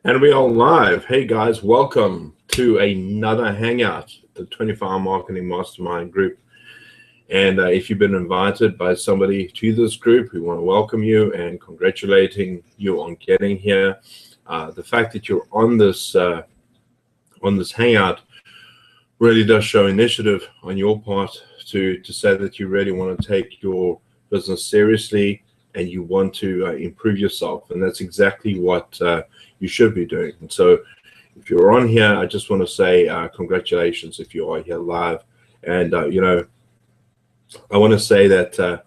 And we are live. Hey guys, welcome to another hangout, the 24-hour marketing mastermind group. And if you've been invited by somebody to this group, we want to welcome you and congratulating you on getting here. The fact that you're on this hangout really does show initiative on your part to say that you really want to take your business seriously and you want to improve yourself. And that's exactly what you should be doing. And so if you're on here, I just want to say congratulations if you are here live. And, I want to say that,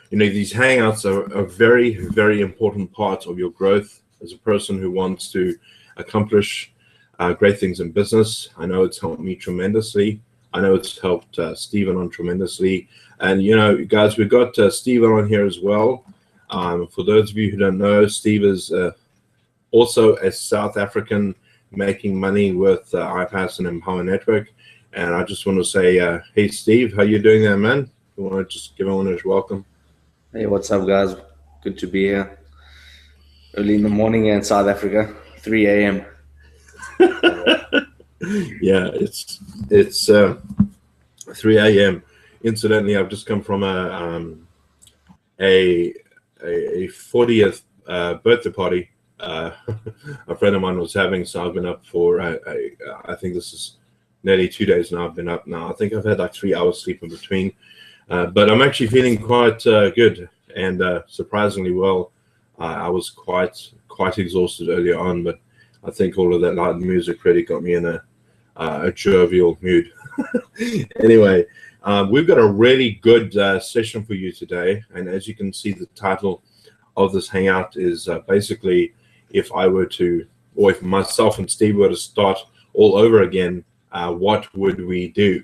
these hangouts are a very, very important part of your growth as a person who wants to accomplish great things in business. I know it's helped me tremendously. I know it's helped Stephen on tremendously. And, guys, we've got Stephen on here as well. For those of you who don't know, Steve is also a South African making money with iPass and Empower Network. And I just want to say, hey, Steve, how you doing there, man? You want to just give everyone a welcome? Hey, what's up, guys? Good to be here. Early in the morning in South Africa, 3 a.m. Yeah, it's 3 a.m. Incidentally, I've just come from a 40th birthday party a friend of mine was having, so I've been up for I think this is nearly 2 days now. I've been up now. I think I've had like 3 hours sleep in between, but I'm actually feeling quite good and surprisingly well. I was quite exhausted earlier on, but I think all of that loud music really got me in a jovial mood. Anyway, we've got a really good session for you today, and as you can see, the title of this hangout is basically, if I were to, or if myself and Steve were to start all over again, what would we do?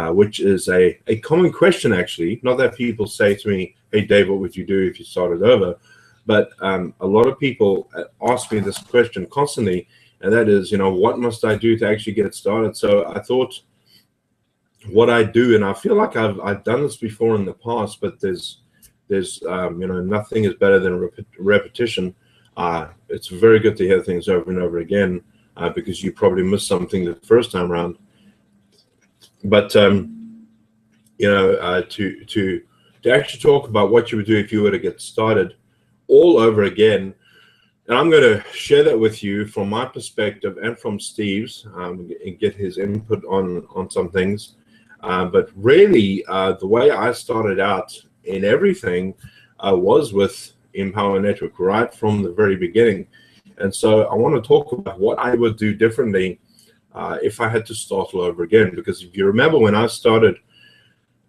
Which is a common question, actually. Not that people say to me, hey, Dave, what would you do if you started over? But a lot of people ask me this question constantly, and that is, what must I do to actually get started? So I thought what I do, and I feel like I've done this before in the past, but there's nothing is better than repetition. It's very good to hear things over and over again because you probably missed something the first time around. But to actually talk about what you would do if you were to get started all over again, and I'm going to share that with you from my perspective and from Steve's, and get his input on some things. But really, the way I started out in everything was with Empower Network right from the very beginning. And so I want to talk about what I would do differently if I had to start all over again. Because if you remember when I started,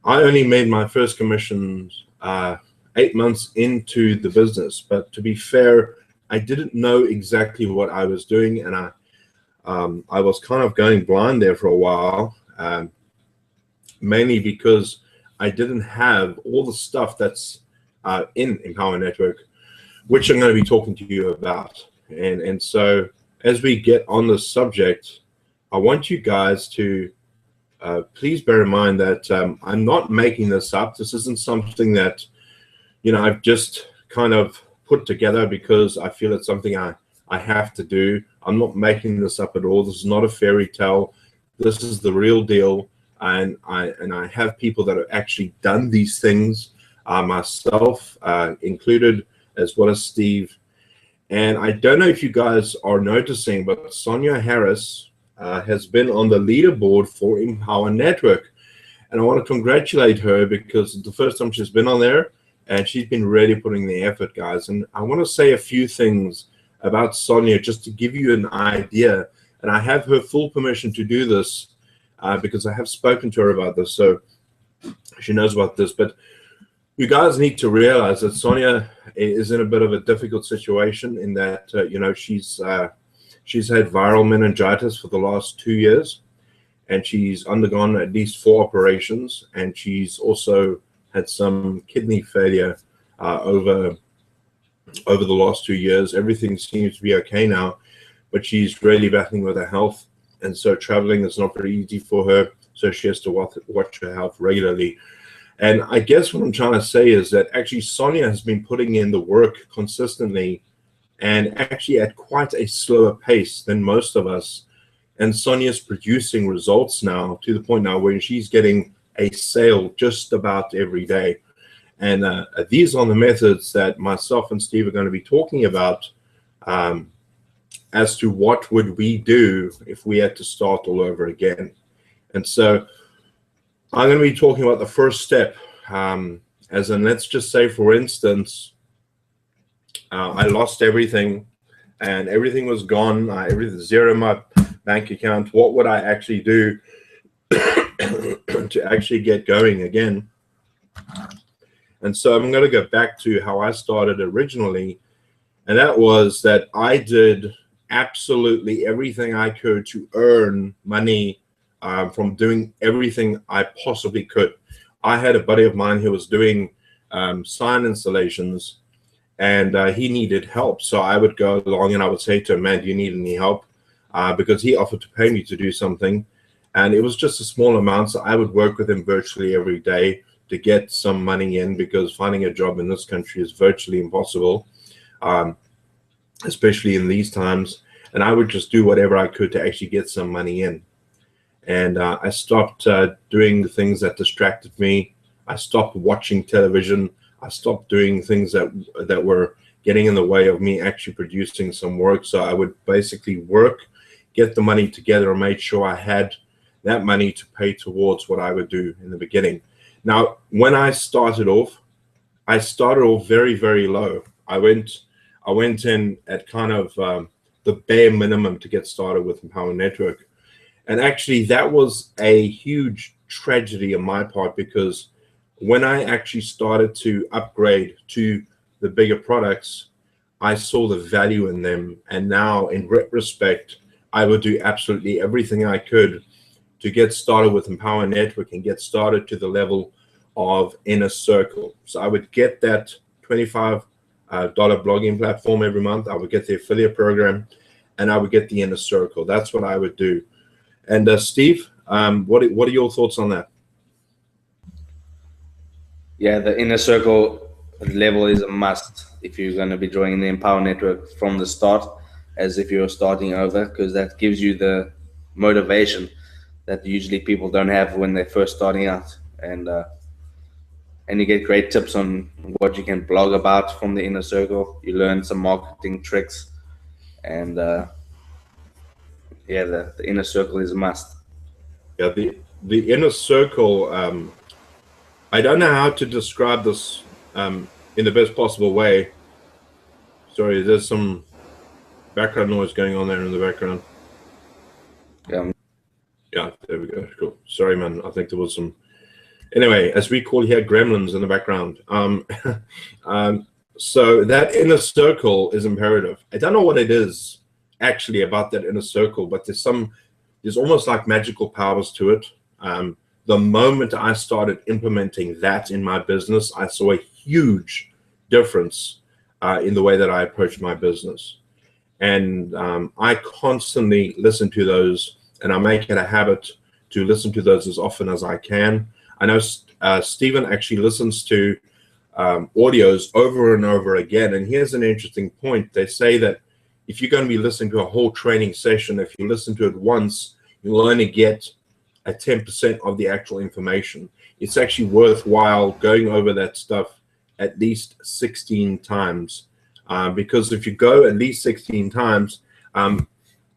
I only made my first commissions 8 months into the business. But to be fair, I didn't know exactly what I was doing, and I was kind of going blind there for a while, mainly because I didn't have all the stuff that's in Empower Network, which I'm going to be talking to you about. And so as we get on this subject, I want you guys to please bear in mind that I'm not making this up. This isn't something that, I've just kind of put together because I feel it's something I have to do. I'm not making this up at all. This is not a fairy tale. This is the real deal. And I have people that have actually done these things, myself included, as well as Steve. And I don't know if you guys are noticing, but Sonia Harris has been on the leaderboard for Empower Network. And I want to congratulate her because it's the first time she's been on there, and she's been really putting the effort, guys. And I want to say a few things about Sonia just to give you an idea. And I have her full permission to do this because I have spoken to her about this, so she knows about this. But you guys need to realize that Sonia is in a bit of a difficult situation in that, she's had viral meningitis for the last 2 years, and she's undergone at least 4 operations, and she's also had some kidney failure over the last 2 years. Everything seems to be okay now, but she's really battling with her health, and so traveling is not very easy for her, so she has to watch her health regularly. And I guess what I'm trying to say is that actually Sonia has been putting in the work consistently and actually at quite a slower pace than most of us. And Sonia's producing results now to the point now where she's getting a sale just about every day. And these are the methods that myself and Steve are going to be talking about as to what would we do if we had to start all over again. And so I'm going to be talking about the first step, as in, let's just say, for instance, I lost everything and everything was gone. Everything zero in my bank account. What would I actually do to actually get going again? And so I'm going to go back to how I started originally, and that was that I did absolutely everything I could to earn money from doing everything I possibly could. I had a buddy of mine who was doing sign installations, and he needed help. So I would go along and I would say to him, man, do you need any help? Because he offered to pay me to do something. And it was just a small amount. So I would work with him virtually every day to get some money in, because finding a job in this country is virtually impossible, especially in these times. And I would just do whatever I could to actually get some money in. And I stopped doing the things that distracted me. I stopped watching television. I stopped doing things that were getting in the way of me actually producing some work. So I would basically work, get the money together, and make sure I had that money to pay towards what I would do in the beginning. Now, when I started off very, very low. I went in at kind of the bare minimum to get started with Empower Network. And actually, that was a huge tragedy on my part, because when I actually started to upgrade to the bigger products, I saw the value in them. And now, in retrospect, I would do absolutely everything I could to get started with Empower Network and get started to the level of Inner Circle. So I would get that $25 blogging platform every month. I would get the affiliate program, and I would get the Inner Circle. That's what I would do. And Steve, what are your thoughts on that? Yeah, the Inner Circle level is a must if you're going to be joining the Empower Network from the start, as if you're starting over, because that gives you the motivation that usually people don't have when they're first starting out. And you get great tips on what you can blog about from the Inner Circle. You learn some marketing tricks, and yeah, the Inner Circle is a must. Yeah, the Inner Circle, I don't know how to describe this in the best possible way. Sorry, there's some background noise going on there in the background. Yeah, there we go. Cool. Sorry, man. I think there was some. Anyway, as we call here, gremlins in the background. So that Inner Circle is imperative. I don't know what it is actually about that Inner Circle, but there's almost like magical powers to it. The moment I started implementing that in my business, I saw a huge difference in the way that I approach my business. And I constantly listen to those, and I make it a habit to listen to those as often as I can. I know Stephen actually listens to audios over and over again. And here's an interesting point. They say that if you're going to be listening to a whole training session, if you listen to it once, you'll only get a 10% of the actual information. It's actually worthwhile going over that stuff at least 16 times. Because if you go at least 16 times,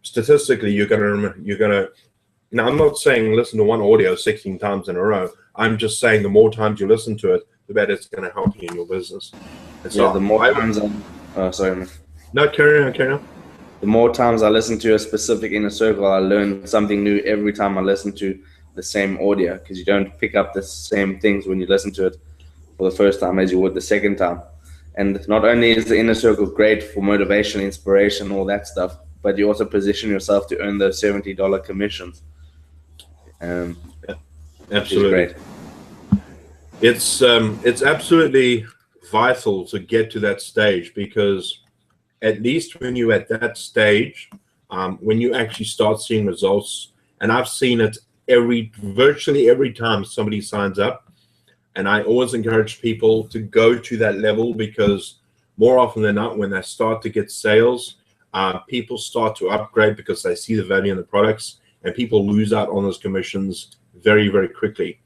statistically, you're gonna. Now, I'm not saying listen to one audio 16 times in a row. I'm just saying the more times you listen to it, the better it's going to help you in your business. And so yeah, the more times sorry. No, carry on. The more times I listen to a specific Inner Circle, I learn something new every time I listen to the same audio, because you don't pick up the same things when you listen to it for the first time as you would the second time. And not only is the Inner Circle great for motivation, inspiration, all that stuff, but you also position yourself to earn those $70 commissions. Absolutely. Great. It's absolutely vital to get to that stage, because at least when you're at that stage, when you actually start seeing results, and I've seen it virtually every time somebody signs up, and I always encourage people to go to that level, because more often than not, when they start to get sales, people start to upgrade because they see the value in the products, and people lose out on those commissions very, very quickly.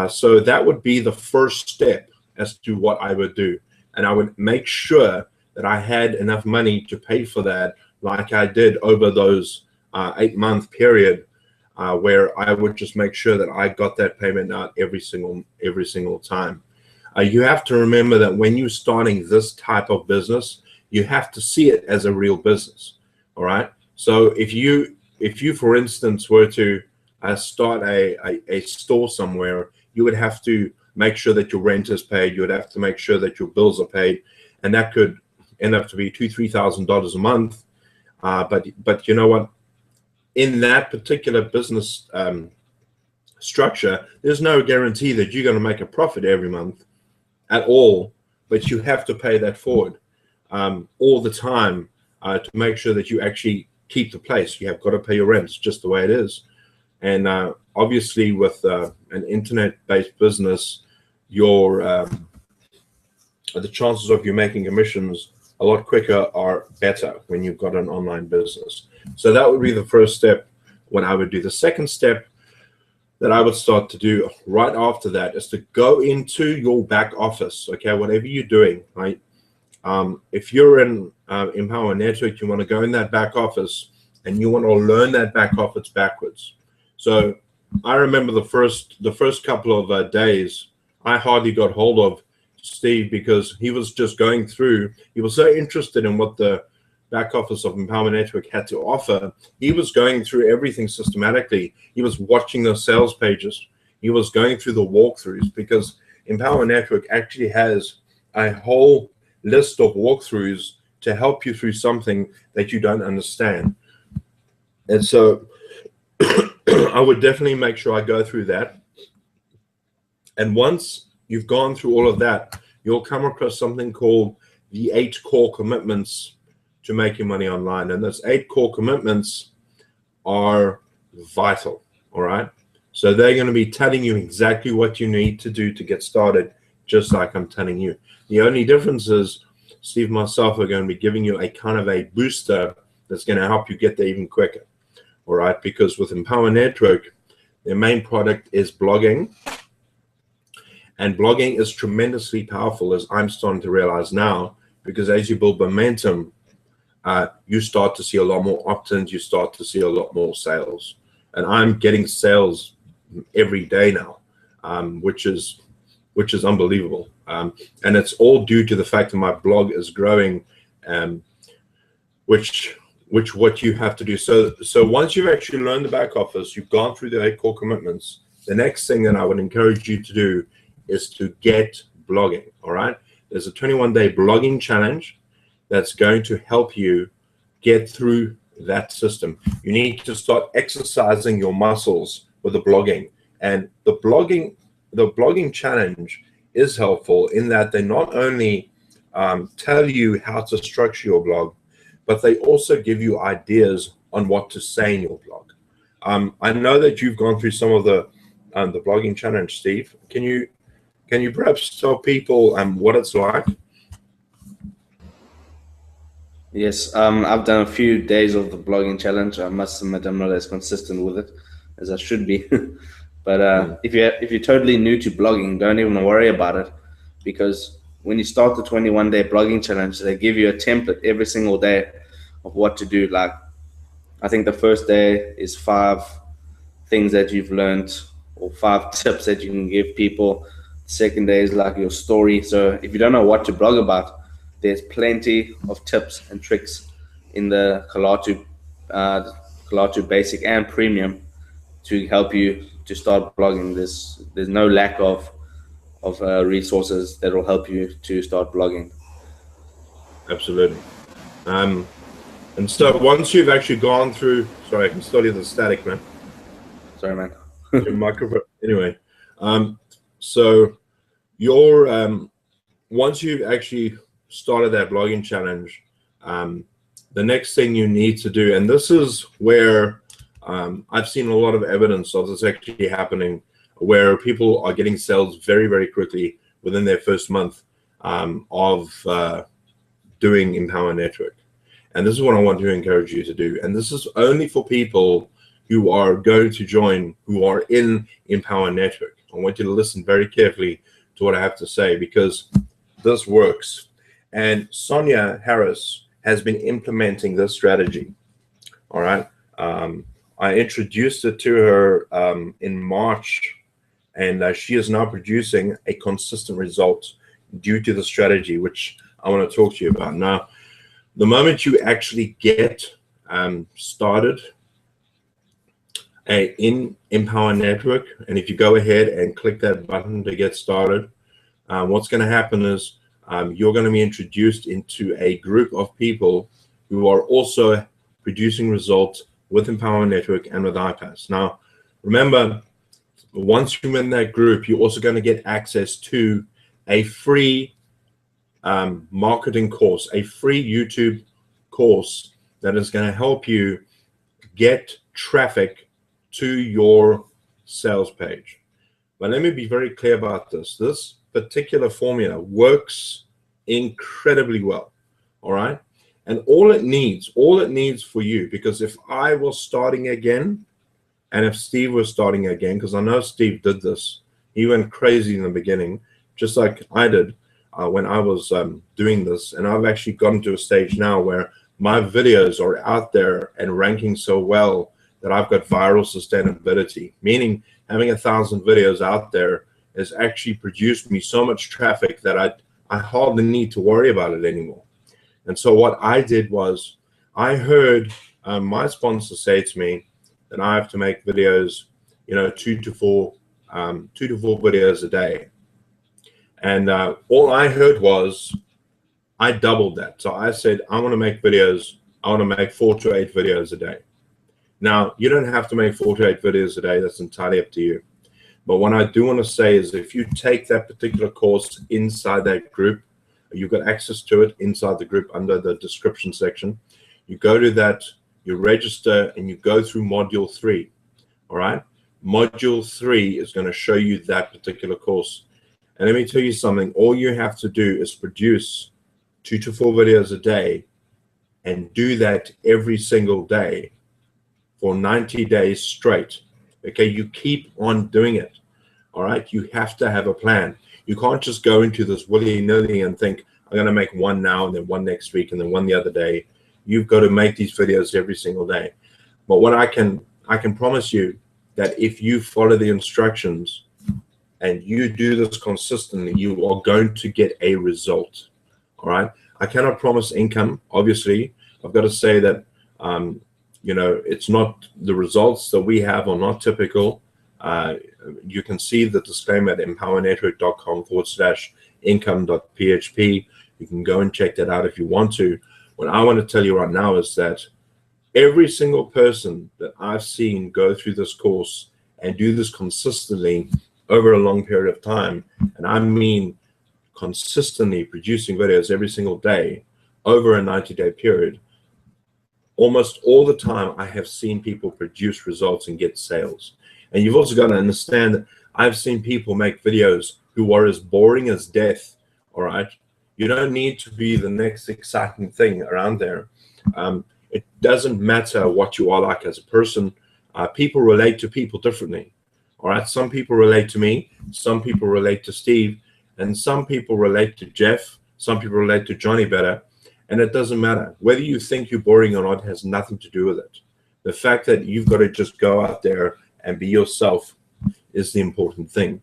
So that would be the first step as to what I would do. And I would make sure that I had enough money to pay for that, like I did over those 8-month period, where I would just make sure that I got that payment out every single time. You have to remember that when you're starting this type of business, you have to see it as a real business. All right. So if you, for instance, were to start a store somewhere, you would have to make sure that your rent is paid. You would have to make sure that your bills are paid, and that could end up to be $2,000-3,000 a month. But you know what? In that particular business structure, there's no guarantee that you're going to make a profit every month at all. But you have to pay that forward all the time to make sure that you actually keep the place. You have got to pay your rent. It's just the way it is. And obviously, with an internet-based business, the chances of you making commissions a lot quicker are better when you've got an online business. So that would be the first step, what I would do. The second step that I would start to do right after that is to go into your back office. Okay, whatever you're doing, right? If you're in Empower Network, you want to go in that back office and you want to learn that back office backwards. So I remember the first couple of days, I hardly got hold of Steve because he was just going through. He was so interested in what the back office of Empower Network had to offer. He was going through everything systematically. He was watching the sales pages. He was going through the walkthroughs, because Empower Network actually has a whole list of walkthroughs to help you through something that you don't understand. And so I would definitely make sure I go through that. And once you've gone through all of that, you'll come across something called the 8 core commitments to making money online. And those 8 core commitments are vital, all right? So they're going to be telling you exactly what you need to do to get started, just like I'm telling you. The only difference is Steve and myself are going to be giving you a kind of a booster that's going to help you get there even quicker, all right? Because with Empower Network, their main product is blogging. And blogging is tremendously powerful, as I'm starting to realize now, because as you build momentum, you start to see a lot more opt-ins, you start to see a lot more sales. And I'm getting sales every day now, which is unbelievable. And it's all due to the fact that my blog is growing, which what you have to do. So once you've actually learned the back office, you've gone through the 8 core commitments, the next thing that I would encourage you to do is to get blogging, all right? There's a 21-day blogging challenge that's going to help you get through that system. You need to start exercising your muscles with the blogging. And the blogging challenge is helpful in that they not only tell you how to structure your blog, but they also give you ideas on what to say in your blog. I know that you've gone through some of the blogging challenge, Steve. Can you perhaps tell people what it's like? Yes, I've done a few days of the blogging challenge. I must admit I'm not as consistent with it as I should be. But if you're totally new to blogging, don't even worry about it, because when you start the 21-day blogging challenge, they give you a template every single day of what to do. Like, I think the first day is 5 things that you've learned, or 5 tips that you can give people. Second day is like your story. So if you don't know what to blog about, there's plenty of tips and tricks in the Kalatu Basic and Premium to help you to start blogging. There's no lack of resources that will help you to start blogging. Absolutely. And so once you've actually gone through, sorry, I can still hear the static, man. Sorry, man. Your microphone. Anyway, so once you've actually started that blogging challenge, the next thing you need to do, and this is where I've seen a lot of evidence of this actually happening, where people are getting sales very, very quickly within their first month of doing Empower Network. And this is what I want to encourage you to do. And this is only for people who are going to join, who are in Empower Network. I want you to listen very carefully to what I have to say, because this works. And Sonia Harris has been implementing this strategy. All right. I introduced it to her in March, and she is now producing a consistent result due to the strategy, which I want to talk to you about. Now, the moment you actually get started in Empower Network, and if you go ahead and click that button to get started, what's going to happen is you're going to be introduced into a group of people who are also producing results with Empower Network and with iPass. Now, remember, once you're in that group, you're also going to get access to a free marketing course, a free YouTube course that is going to help you get traffic to your sales page. But let me be very clear about this. This particular formula works incredibly well, all right? And all it needs for you, because if I was starting again, and if Steve was starting again, because I know Steve did this, he went crazy in the beginning, just like I did when I was doing this. And I've actually gotten to a stage now where my videos are out there and ranking so well that I've got viral sustainability, meaning having 1,000 videos out there has actually produced me so much traffic that I hardly need to worry about it anymore. And so what I did was I heard my sponsor say to me that I have to make videos, 2 to 4 videos a day. And all I heard was I doubled that. So I said, I want to make videos. I want to make 4 to 8 videos a day. Now, you don't have to make 4 to 8 videos a day. That's entirely up to you. But what I do want to say is if you take that particular course inside that group, you've got access to it inside the group under the description section. You go to that, you register, and you go through module 3. All right? Module 3 is going to show you that particular course. And let me tell you something. All you have to do is produce 2 to 4 videos a day and do that every single day for 90 days straight. Okay? You keep on doing it. All right? You have to have a plan. You can't just go into this willy-nilly and think, I'm going to make one now and then one next week and then one the other day. You've got to make these videos every single day. But what I can promise you that if you follow the instructions and you do this consistently, you are going to get a result. All right? I cannot promise income, obviously. I've got to say that, it's not, the results that we have are not typical. You can see the disclaimer at empowernetwork.com/income.php. You can go and check that out if you want to. What I want to tell you right now is that every single person that I've seen go through this course and do this consistently over a long period of time, and I mean consistently producing videos every single day over a 90-day period, almost all the time I have seen people produce results and get sales. And you've also got to understand that I've seen people make videos who are as boring as death, all right? You don't need to be the next exciting thing around there. It doesn't matter what you are like as a person. People relate to people differently, all right? Some people relate to me, some people relate to Steve, and some people relate to Jeff, some people relate to Johnny better, and it doesn't matter. Whether you think you're boring or not has nothing to do with it. The fact that you've got to just go out there and be yourself is the important thing.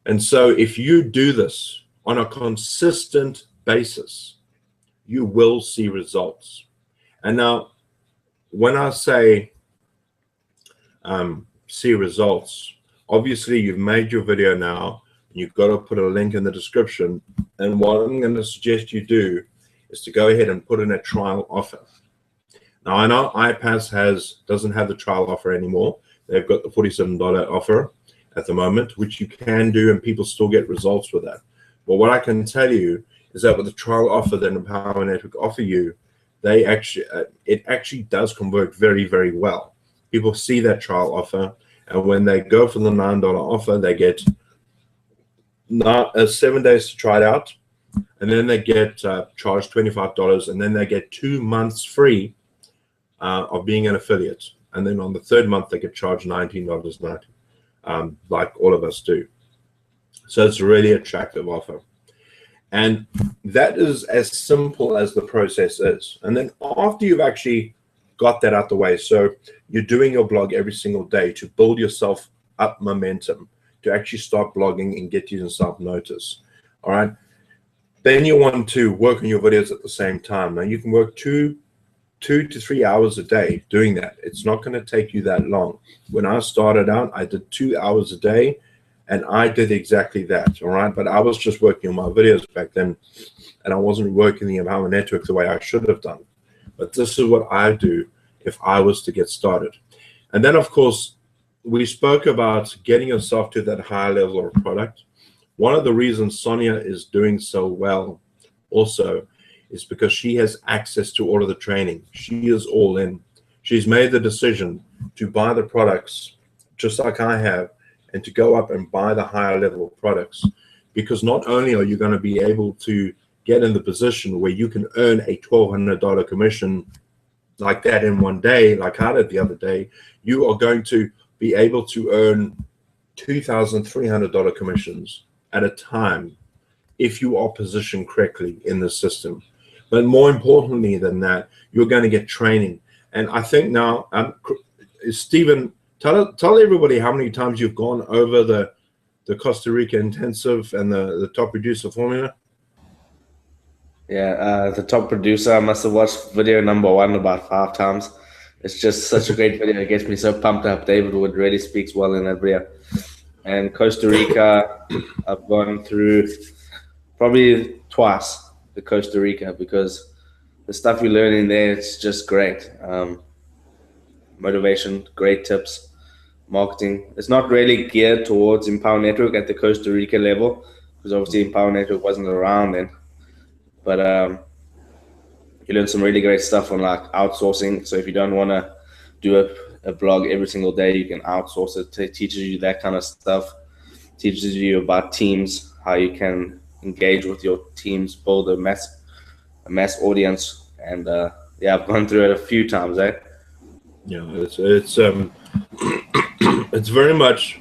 And so if you do this on a consistent basis, you will see results. And now, when I say see results, obviously you've made your video now, and you've got to put a link in the description. And what I'm going to suggest you do is to go ahead and put in a trial offer. Now, I know iPass doesn't have the trial offer anymore. They've got the $47 offer at the moment, which you can do, and people still get results with that. But what I can tell you is that with the trial offer that Empower Network offer you, it actually does convert very, very well. People see that trial offer, and when they go for the $9 offer, they get 7 days to try it out, and then they get charged $25, and then they get 2 months free of being an affiliate. And then on the third month, they get charged $19.90, like all of us do. So it's a really attractive offer. And that is as simple as the process is. And then after you've actually got that out the way, so you're doing your blog every single day to build yourself up momentum, to actually start blogging and get yourself noticed. All right. Then you want to work on your videos at the same time. Now you can work 2 to 3 hours a day doing that. It's not going to take you that long. When I started out, I did 2 hours a day, and I did exactly that. All right. But I was just working on my videos back then, and I wasn't working the Empowerment Network the way I should have done. But this is what I do if I was to get started. And then, of course, we spoke about getting yourself to that higher level of product. One of the reasons Sonia is doing so well also is because she has access to all of the training. She is all in. She's made the decision to buy the products just like I have, and to go up and buy the higher level products, because not only are you going to be able to get in the position where you can earn a $1,200 commission like that in one day, like I did the other day, you are going to be able to earn $2,300 commissions at a time if you are positioned correctly in the system. But more importantly than that, you're going to get training. And I think now, Stephen, tell everybody how many times you've gone over the Costa Rica intensive and the top producer formula. Yeah, the top producer, I must have watched video number 1 about 5 times. It's just such a great video. It gets me so pumped up. David Wood really speaks well in that video. And Costa Rica, I've gone through probably twice the Costa Rica, because the stuff you learn in there, it's just great. Motivation, great tips, marketing. It's not really geared towards Empower Network at the Costa Rica level, because obviously Empower Network wasn't around then. But you learn some really great stuff on like outsourcing. So if you don't want to do a blog every single day, you can outsource it. It teaches you that kind of stuff. Teaches you about teams, how you can engage with your teams, build a mass audience. And yeah, I've gone through it a few times, eh? Yeah, it's very much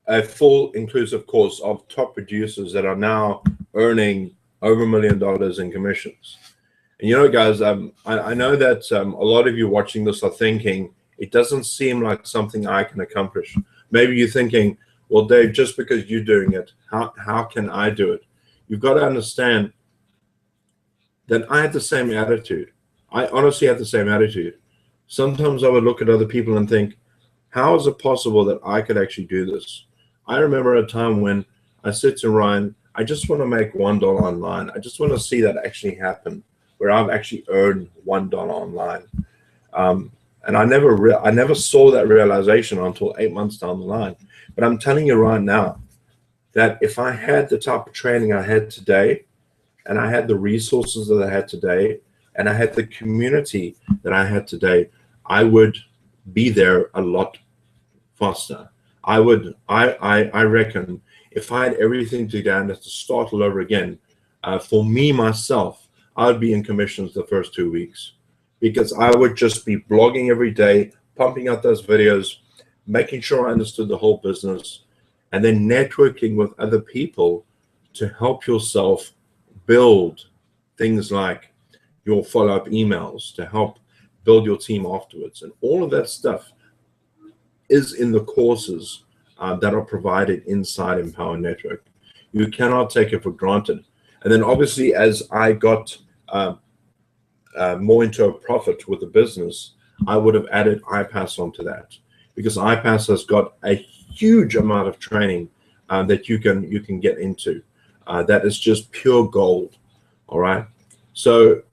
a full inclusive course of top producers that are now earning over $1 million in commissions. And you know, guys, I know that a lot of you watching this are thinking, it doesn't seem like something I can accomplish. Maybe you're thinking, well, Dave, just because you're doing it, how can I do it? You've got to understand that I had the same attitude. I honestly had the same attitude. Sometimes I would look at other people and think, how is it possible that I could actually do this? I remember a time when I said to Ryan, I just want to make $1 online. I just want to see that actually happen, where I've actually earned $1 online. And I never saw that realization until 8 months down the line. But I'm telling you right now that if I had the type of training I had today, and I had the resources that I had today, and I had the community that I had today, I would be there a lot faster. I reckon if I had everything together and had to start all over again, for me, myself, I would be in commissions the first 2 weeks, because I would just be blogging every day, pumping out those videos, making sure I understood the whole business, and then networking with other people to help yourself build things like your follow-up emails, to help build your team afterwards. And all of that stuff is in the courses that are provided inside Empower Network. You cannot take it for granted. And then obviously, as I got more into a profit with the business, I would have added iPass onto that, because iPass has got a huge amount of training that you can get into. That is just pure gold. All right. So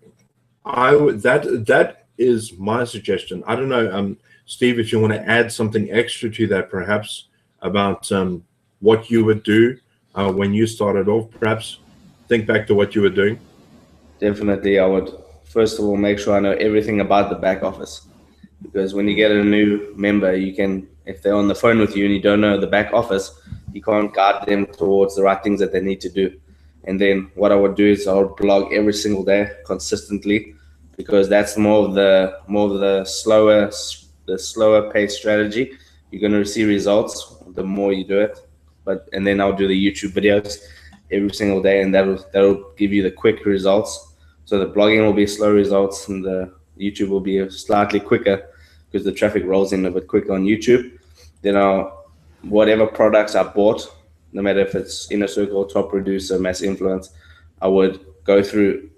that is my suggestion. I don't know, Steve, if you want to add something extra to that, perhaps about what you would do when you started off. Perhaps think back to what you were doing. Definitely, I would first of all make sure I know everything about the back office, because when you get a new member, you can, if they're on the phone with you and you don't know the back office, you can't guide them towards the right things that they need to do. And then what I would do is I would blog every single day consistently, because that's more of the slower paced strategy. You're going to see results the more you do it. And then I'll do the YouTube videos every single day, and that'll give you the quick results. So the blogging will be slow results, and the YouTube will be slightly quicker, because the traffic rolls in a bit quicker on YouTube. Then whatever products I bought, no matter if it's Inner Circle, Top Producer, Mass Influence, I would go through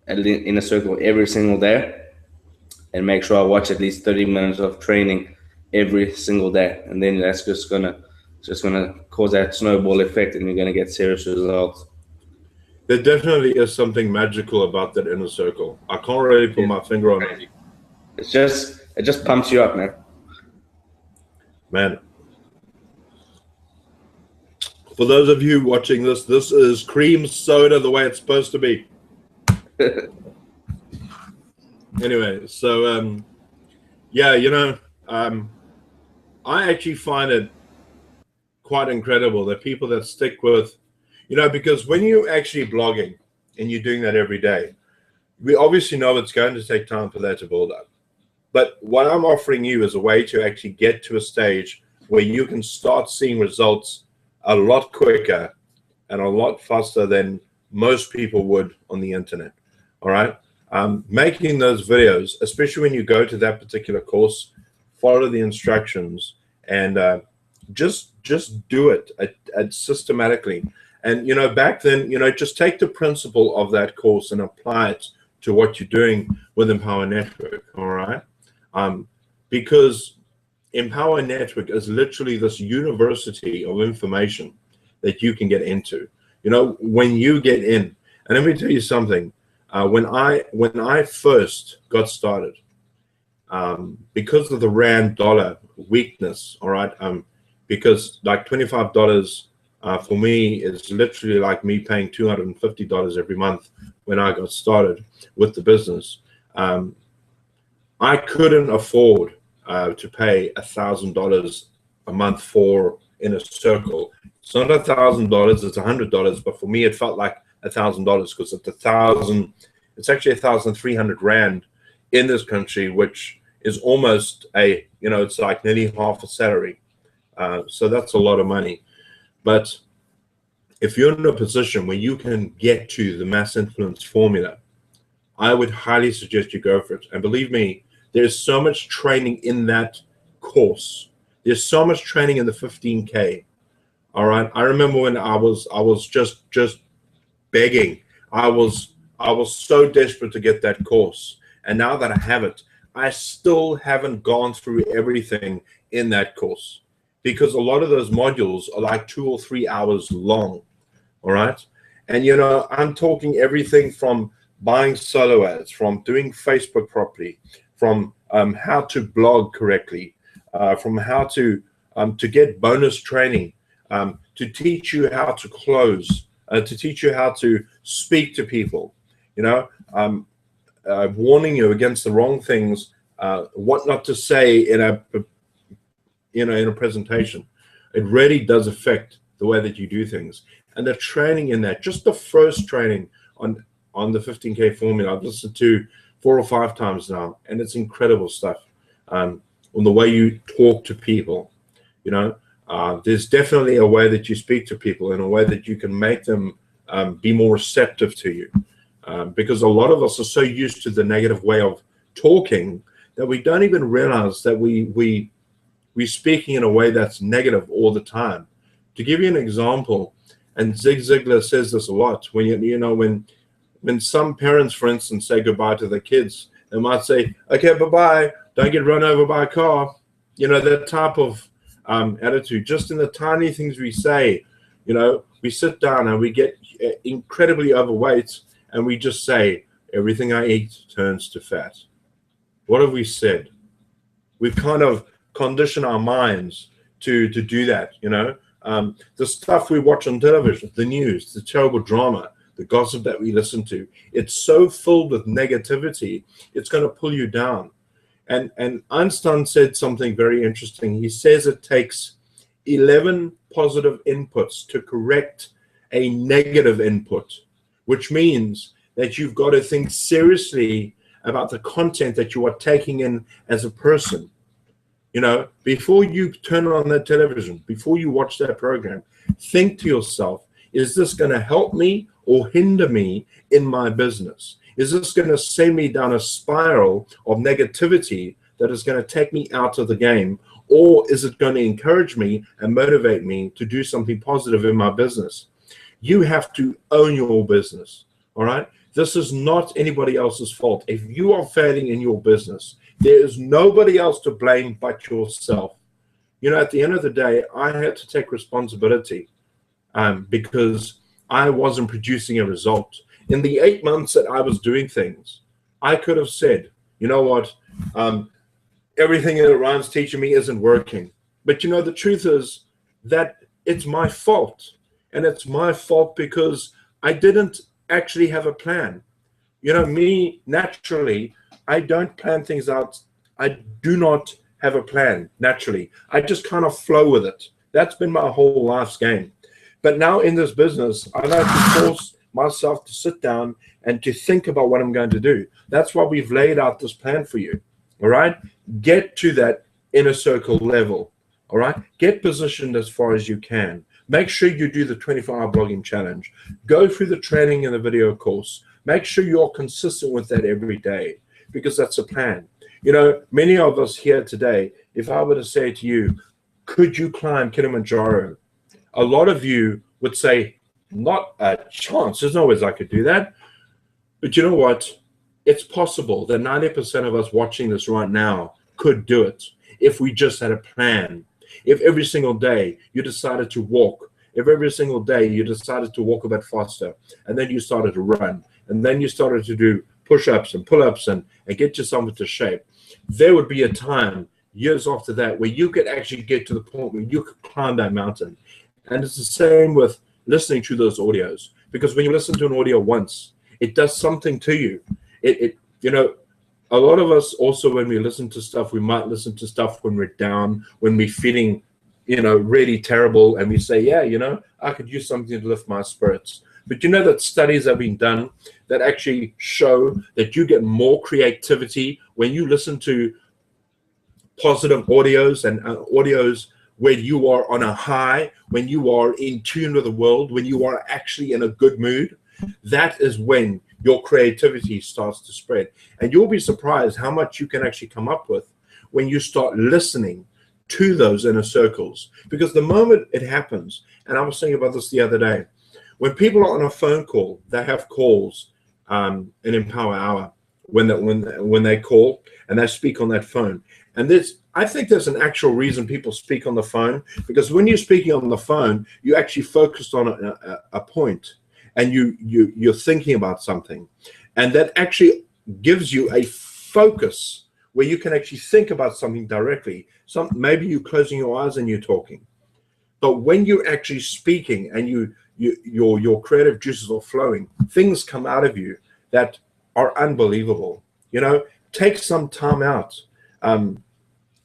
Inner Circle every single day and make sure I watch at least 30 minutes of training every single day. And then that's just gonna cause that snowball effect, and you're gonna get serious results. There definitely is something magical about that Inner Circle. I can't really put my finger on it. It just pumps you up, man. Man. For those of you watching this is cream soda the way it's supposed to be. Anyway, so yeah, I actually find it quite incredible that people that stick with, because when you're actually blogging and you're doing that every day, we obviously know it's going to take time for that to build up. But what I'm offering you is a way to actually get to a stage where you can start seeing results a lot quicker and a lot faster than most people would on the internet. All right. Making those videos, especially when you go to that particular course, follow the instructions and just do it systematically. And, back then, just take the principle of that course and apply it to what you're doing with Empower Network. All right. Because Empower Network is literally this university of information that you can get into. When you get in, and let me tell you something. When I first got started, because of the rand dollar weakness, all right, because like $25 for me is literally like me paying $250 every month when I got started with the business. I couldn't afford to pay $1,000 a month for Inner Circle. It's not $1,000, it's $100, but for me it felt like $1,000, because it's actually 1,300 rand in this country, which is almost it's like nearly half a salary. So that's a lot of money. But if you're in a position where you can get to the mass influence formula, I would highly suggest you go for it. And believe me, there's so much training in that course. There's so much training in the 15K. All right. I remember when I was just begging. I was so desperate to get that course. And now that I have it, I still haven't gone through everything in that course, because a lot of those modules are like 2 or 3 hours long. All right. And, I'm talking everything from buying solo ads, from doing Facebook properly, from how to blog correctly, from how to get bonus training, to teach you how to close, to teach you how to speak to people, warning you against the wrong things, what not to say in a presentation. It really does affect the way that you do things. And the training in that, just the first training on the 15K formula, I've listened to 4 or 5 times now, and it's incredible stuff. On the way you talk to people, there's definitely a way that you speak to people, in a way that you can make them be more receptive to you, because a lot of us are so used to the negative way of talking that we don't even realize that we're speaking in a way that's negative all the time. To give you an example, and Zig Ziglar says this a lot, when some parents, for instance, say goodbye to their kids, they might say, okay, bye-bye, don't get run over by a car. That type of attitude, just in the tiny things we say. We sit down and we get incredibly overweight, and we just say, everything I eat turns to fat. What have we said? We've kind of conditioned our minds to do that, the stuff we watch on television, the news, the terrible drama, the gossip that we listen to. It's so filled with negativity, it's going to pull you down. And Einstein said something very interesting. He says it takes 11 positive inputs to correct a negative input, which means that you've got to think seriously about the content that you are taking in as a person. You know, before you turn on that television, before you watch that program, think to yourself, is this going to help me or hinder me in my business? Is this going to send me down a spiral of negativity that is going to take me out of the game? Or is it going to encourage me and motivate me to do something positive in my business? You have to own your business, all right? This is not anybody else's fault. If you are failing in your business, there is nobody else to blame but yourself. You know, at the end of the day, I had to take responsibility because I wasn't producing a result. In the 8 months that I was doing things, I could have said, you know what, everything that Ryan's teaching me isn't working. But you know, the truth is that it's my fault. And it's my fault because I didn't actually have a plan. You know, me, naturally, I don't plan things out. I do not have a plan, naturally. I just kind of flow with it. That's been my whole life's game. But now in this business, I have to force myself to sit down and to think about what I'm going to do. That's why we've laid out this plan for you, all right? Get to that inner circle level, all right? Get positioned as far as you can. Make sure you do the 24-hour blogging challenge. Go through the training and the video course. Make sure you're consistent with that every day, because that's a plan. You know, many of us here today, if I were to say to you, could you climb Kilimanjaro? A lot of you would say, not a chance. There's no ways I could do that. But you know what? It's possible that 90% of us watching this right now could do it if we just had a plan. If every single day you decided to walk, if every single day you decided to walk a bit faster, and then you started to run, and then you started to do push-ups and pull-ups and get yourself into shape, there would be a time years after that where you could actually get to the point where you could climb that mountain. And it's the same with listening to those audios, because when you listen to an audio once, it does something to you. You know, a lot of us also, when we listen to stuff, we might listen to stuff when we're down, when we're feeling, you know, really terrible, and we say, yeah, you know, I could use something to lift my spirits. But you know that studies have been done that actually show that you get more creativity when you listen to positive audios and audios where you are on a high, when you are in tune with the world, when you are actually in a good mood. That is when your creativity starts to spread. And you'll be surprised how much you can actually come up with when you start listening to those inner circles. Because the moment it happens, and I was thinking about this the other day, when people are on a phone call, they have calls in Empower Hour when they call and they speak on that phone. And I think there's an actual reason people speak on the phone, because when you're speaking on the phone, you actually focused on a point, and you're thinking about something, and that actually gives you a focus where you can actually think about something directly. Maybe you're closing your eyes and you're talking, but when you're actually speaking and your creative juices are flowing, things come out of you that are unbelievable. You know, take some time out,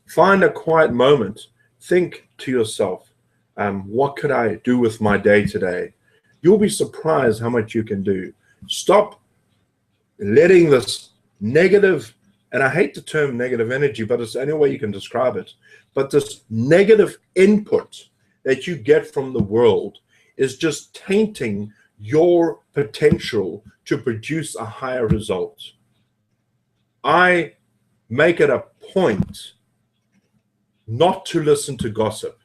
find a quiet moment, think to yourself, what could I do with my day today? You'll be surprised how much you can do. Stop letting this negative, and I hate the term negative energy, but it's the only way you can describe it, but this negative input that you get from the world is just tainting your potential to produce a higher result. I make it a point not to listen to gossip.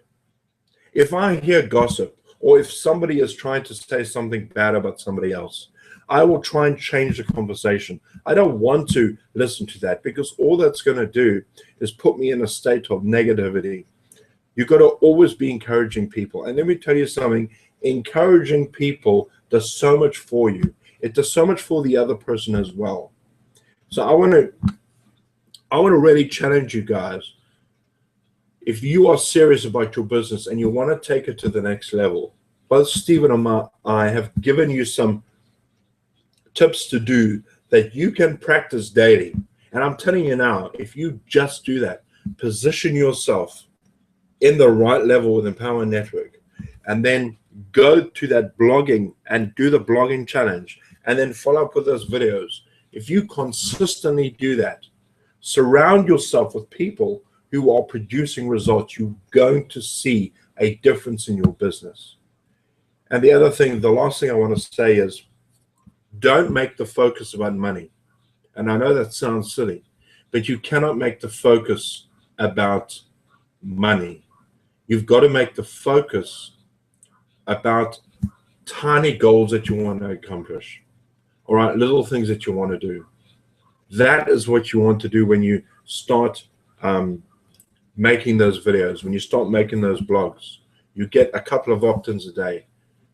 If I hear gossip, or if somebody is trying to say something bad about somebody else, I will try and change the conversation. I don't want to listen to that, because all that's going to do is put me in a state of negativity. You've got to always be encouraging people. And let me tell you something, encouraging people does so much for you. It does so much for the other person as well. So I want to really challenge you guys. If you are serious about your business and you want to take it to the next level, both Stephen and I have given you some tips to do that you can practice daily. And I'm telling you now, if you just do that, position yourself in the right level with Empower Network, and then go to that blogging and do the blogging challenge, and then follow up with those videos. If you consistently do that, surround yourself with people who are producing results, you're going to see a difference in your business. And the other thing, the last thing I want to say is, don't make the focus about money. And I know that sounds silly, but you cannot make the focus about money. You've got to make the focus about tiny goals that you want to accomplish. All right, little things that you want to do. That is what you want to do when you start making those videos, when you start making those blogs. You get a couple of opt-ins a day.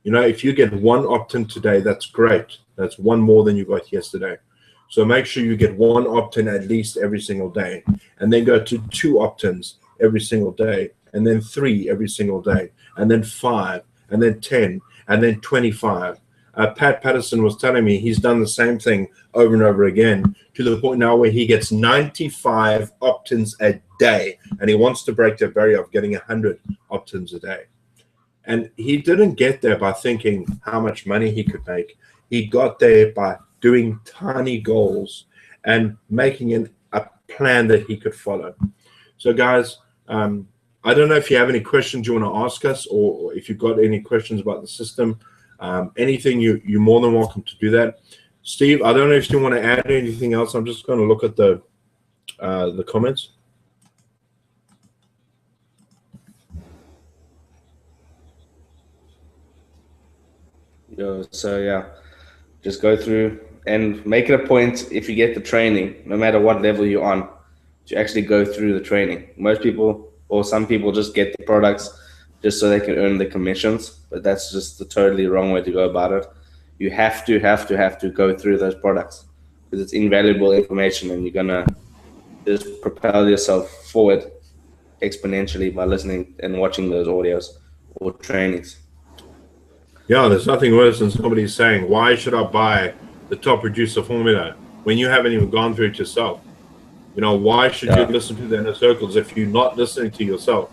You know, if you get one opt-in today, that's great. That's one more than you got yesterday. So make sure you get one opt-in at least every single day, and then go to 2 opt-ins every single day, and then 3 every single day, and then 5, and then 10, and then 25. Pat Patterson was telling me he's done the same thing over and over again, to the point now where he gets 95 opt-ins a day, and he wants to break the barrier of getting 100 opt-ins a day. And he didn't get there by thinking how much money he could make. He got there by doing tiny goals and making a plan that he could follow. So guys, I don't know if you have any questions you want to ask us, or if you've got any questions about the system, anything, you're more than welcome to do that. Steve, I don't know if you want to add anything else. I'm just going to look at the comments. So yeah, just go through and make it a point, if you get the training, no matter what level you're on, to actually go through the training. Most people, or some people, just get the products just so they can earn the commissions, but that's just the totally wrong way to go about it. You have to go through those products, because it's invaluable information, and you're gonna just propel yourself forward exponentially by listening and watching those audios or trainings. Yeah, there's nothing worse than somebody saying, why should I buy the top producer formula when you haven't even gone through it yourself? You know, why should you listen to the inner circles if you're not listening to yourself?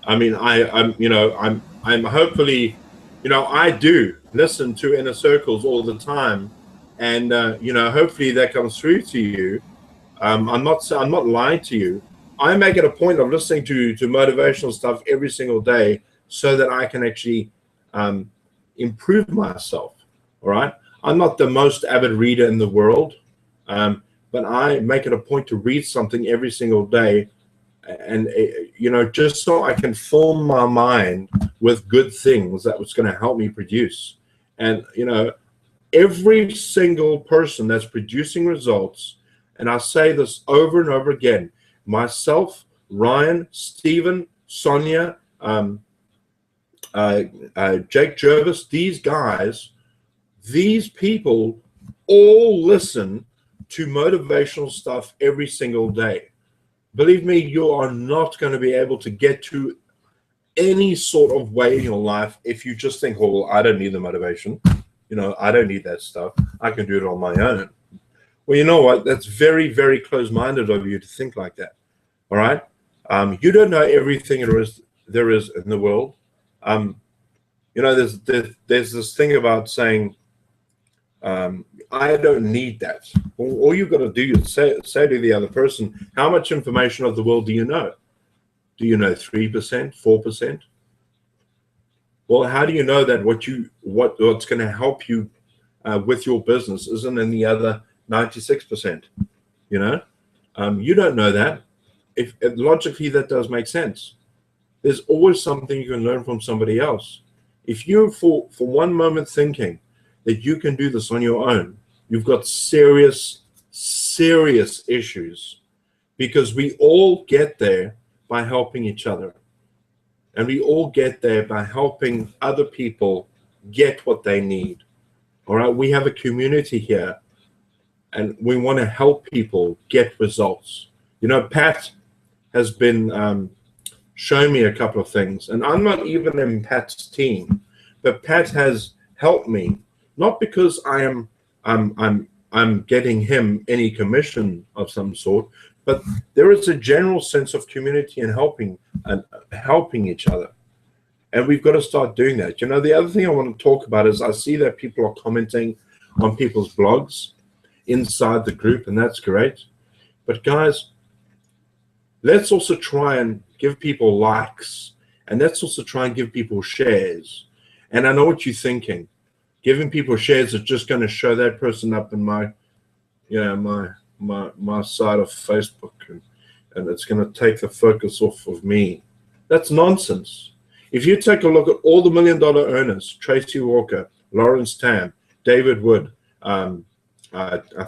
I mean, I'm hopefully, you know, I do listen to inner circles all the time, and you know, hopefully that comes through to you. I'm not lying to you. I make it a point of listening to motivational stuff every single day, so that I can actually improve myself. All right, I'm not the most avid reader in the world, but I make it a point to read something every single day, and you know, just so I can fill my mind with good things that was going to help me produce. And you know, every single person that's producing results, and I say this over and over again, myself, Ryan, Stephen, Sonia, Jake Jervis, these guys, these people all listen to motivational stuff every single day. Believe me, you are not going to be able to get to any sort of way in your life if you just think, oh, I don't need the motivation. You know, I don't need that stuff. I can do it on my own. Well, you know what? That's very, very close-minded of you to think like that. All right? You don't know everything there is in the world. You know, there's this thing about saying, I don't need that. All you've got to do is say to the other person, how much information of the world do you know? Do you know 3%, 4%? Well, how do you know that what's going to help you with your business isn't in the other 96%? You know, you don't know that. If logically that does make sense. There's always something you can learn from somebody else. If you're for one moment thinking that you can do this on your own, you've got serious issues, because we all get there by helping each other. And we all get there by helping other people get what they need. All right, we have a community here, and we want to help people get results. You know, Pat has been showing me a couple of things, and I'm not even in Pat's team, but Pat has helped me, not because I'm getting him any commission of some sort, but there is a general sense of community and helping each other. And we've got to start doing that. You know, the other thing I want to talk about is I see that people are commenting on people's blogs inside the group, and that's great. But guys, let's also try and give people likes, and let's also try and give people shares. And I know what you're thinking. Giving people shares is just going to show that person up in my, you know, my side of Facebook, and it's going to take the focus off of me. That's nonsense. If you take a look at all the $1 million earners, Tracy Walker, Lawrence Tam, David Wood, I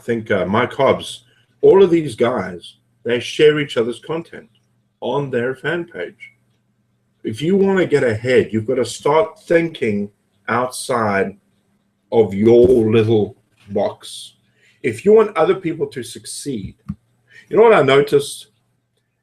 think Mike Hobbs, all of these guys, they share each other's content on their fan page. If you want to get ahead, you've got to start thinking outside of your little box. If you want other people to succeed, you know what I noticed?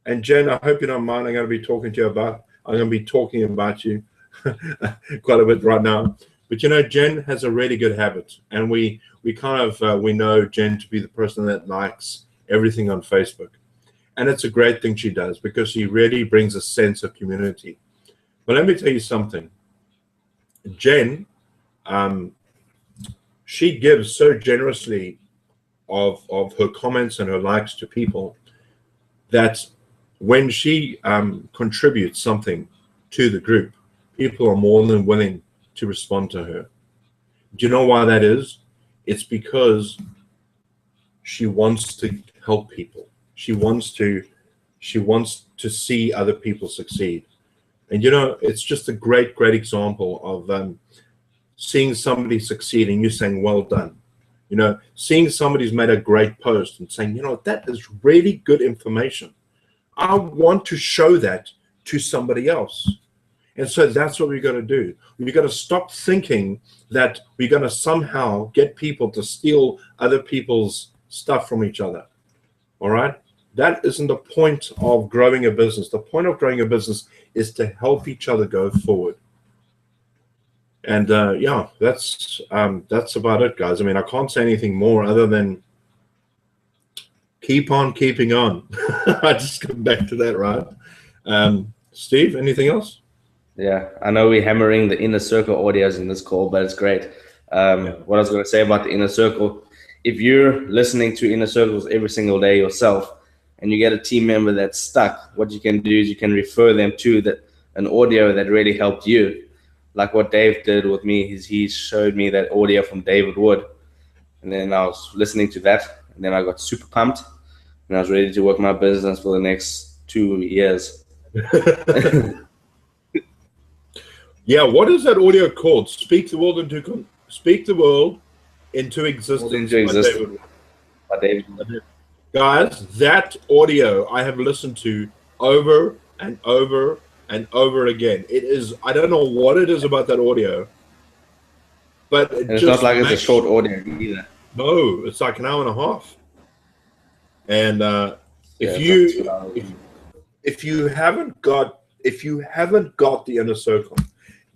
And Jen, I hope you don't mind, I'm going to be talking to you about, I'm going to be talking about you quite a bit right now. But you know, Jen has a really good habit, and we kind of we know Jen to be the person that likes everything on Facebook, and it's a great thing she does because she really brings a sense of community. But let me tell you something, Jen, she gives so generously of her comments and her likes to people that when she contributes something to the group, people are more than willing to respond to her. Do you know why that is? It's because she wants to help people. She wants to see other people succeed. And you know, it's just a great example of seeing somebody succeed and you saying, well done. You know, seeing somebody's made a great post and saying, you know, that is really good information. I want to show that to somebody else. And so that's what we've got to do. We've got to stop thinking that we're going to somehow get people to steal other people's stuff from each other. All right? That isn't the point of growing a business. The point of growing a business is to help each other go forward. And yeah, that's about it, guys. I mean, I can't say anything more other than keep on keeping on. I just come back to that, right? Steve, anything else? Yeah, I know we're hammering the inner circle audios in this call, but it's great. What I was going to say about the inner circle, if you're listening to inner circles every single day yourself and you get a team member that's stuck, what you can do is you can refer them to an audio that really helped you. Like what Dave did with me, he showed me that audio from David Wood. And then I was listening to that, and then I got super pumped, and I was ready to work my business for the next 2 years. Yeah, what is that audio called? Speak the world into existence. By David. Guys, that audio I have listened to over and over and over again. It is, I don't know what it is about that audio, but it's not like it's a short audio either. No, it's like an hour and a half. And if you haven't got the inner circle,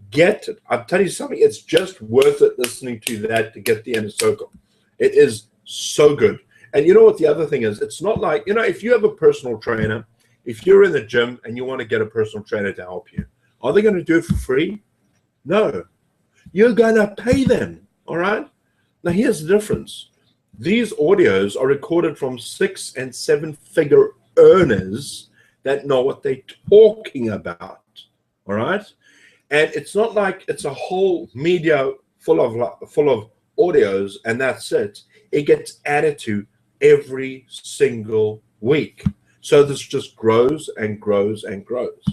get it. I'll tell you something, it's just worth it listening to that to get the inner circle. It is so good. And you know what the other thing is? It's not like, you know, if you have a personal trainer, if you're in the gym and you want to get a personal trainer to help you, are they going to do it for free? No. You're going to pay them, all right? Now, here's the difference. These audios are recorded from 6- and 7-figure earners that know what they're talking about, all right? And it's not like it's a whole media full of audios and that's it. It gets added to every single week. So this just grows and grows and grows.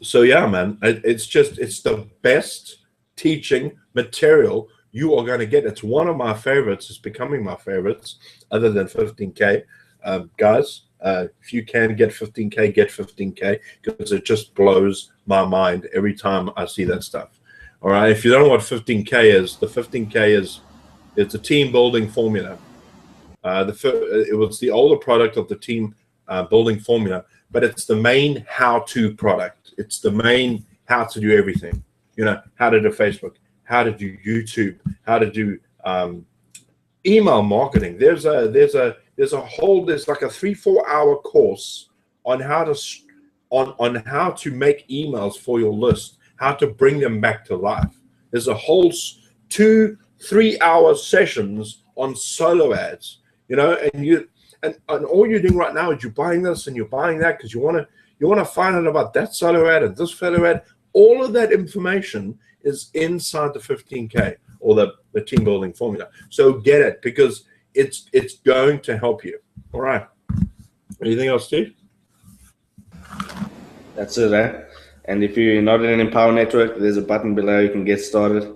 So yeah, man, it's the best teaching material you are going to get. It's one of my favorites. It's becoming my favorites other than 15K. Guys, if you can get 15K, get 15K, because it just blows my mind every time I see that stuff. All right, if you don't know what 15K is, the 15K it's a team building formula. It was the older product of the team building formula, but it's the main how-to product. It's the main how to do everything. You know, how to do Facebook, how to do YouTube, how to do email marketing. There's a there's like a 3-4 hour course on how to on how to make emails for your list, how to bring them back to life. There's a whole 2-3 hour sessions on solo ads, you know, and all you're doing right now is you're buying this and you're buying that because you want to find out about that solo ad and this solo ad. All of that information is inside the 15K or the team building formula. So get it, because it's going to help you. All right. Anything else, Steve? That's it, eh? And if you're not in an Empower network, there's a button below. You can get started.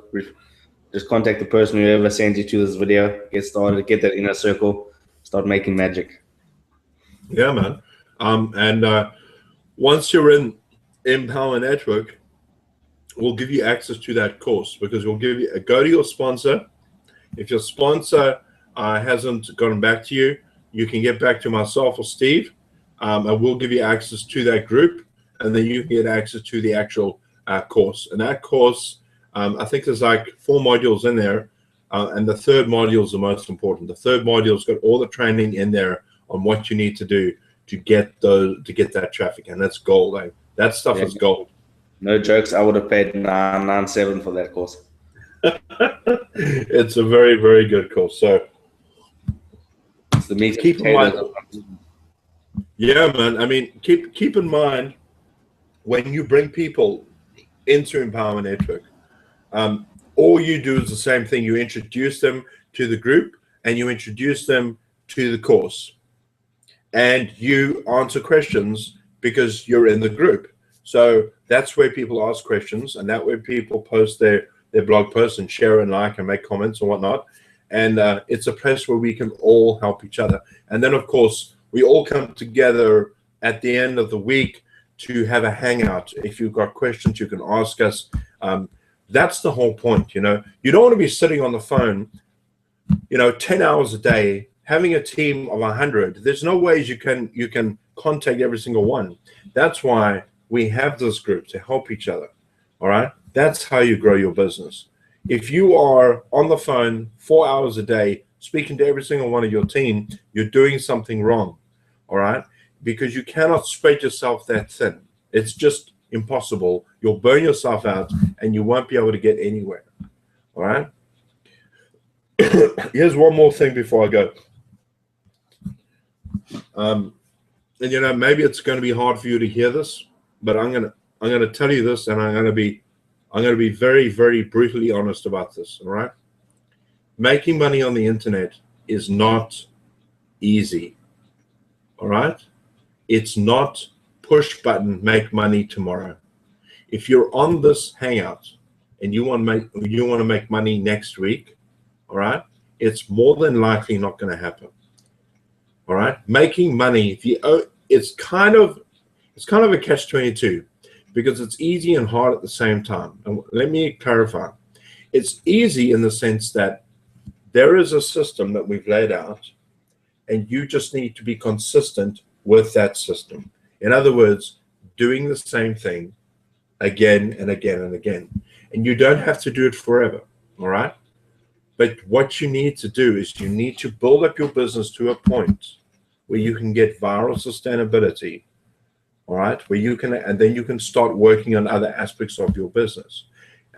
Just contact the person whoever sent you to this video. Get started. Get that inner circle. Start making magic. Yeah, man. And once you're in Empower Network, we'll give you access to that course, because we'll give you go to your sponsor. If your sponsor hasn't gotten back to you, you can get back to myself or Steve, and we'll give you access to that group, and then you can get access to the actual course. And that course, I think there's like 4 modules in there, and the third module is the most important. The third module's got all the training in there on what you need to do to get that traffic, and that's gold. Eh? That stuff is gold. No jokes. I would have paid $997 for that course. It's a very, very good course. So it's the meat keep in mind. Yeah, man. I mean, keep in mind when you bring people into Empower Network, all you do is the same thing. You introduce them to the group and you introduce them to the course, and you answer questions because you're in the group. So that's where people ask questions, and that where people post their blog posts and share and like and make comments and whatnot. And it's a place where we can all help each other. And then, of course, we all come together at the end of the week to have a hangout. If you've got questions, you can ask us. That's the whole point, you know. You don't want to be sitting on the phone, 10 hours a day, having a team of 100. There's no ways you can contact every single one. That's why we have this group to help each other. All right. That's how you grow your business. If you are on the phone 4 hours a day, speaking to every single one of your team, you're doing something wrong. All right. Because you cannot spread yourself that thin. It's just impossible. You'll burn yourself out and you won't be able to get anywhere. All right. Here's one more thing before I go. And maybe it's going to be hard for you to hear this, but I'm gonna tell you this, and I'm gonna be very, very brutally honest about this. All right, making money on the internet is not easy. All right, it's not push button make money tomorrow. If you're on this hangout and you want to make money next week, all right, it's more than likely not going to happen. All right, making money, it's kind of a catch-22, because it's easy and hard at the same time. And let me clarify. It's easy in the sense that there is a system that we've laid out, and you just need to be consistent with that system. In other words, doing the same thing again and again and again. And you don't have to do it forever, all right? But what you need to do is you need to build up your business to a point where you can get viral sustainability, all right, and then you can start working on other aspects of your business.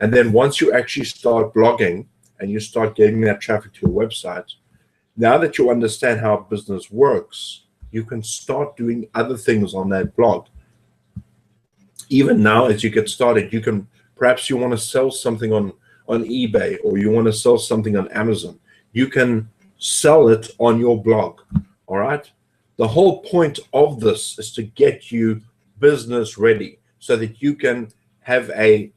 And then once you actually start blogging and you start getting that traffic to your website, now that you understand how business works, you can start doing other things on that blog. Even now, as you get started, perhaps you want to sell something on eBay, or you want to sell something on Amazon. You can sell it on your blog, all right? The whole point of this is to get you business ready so that you can have a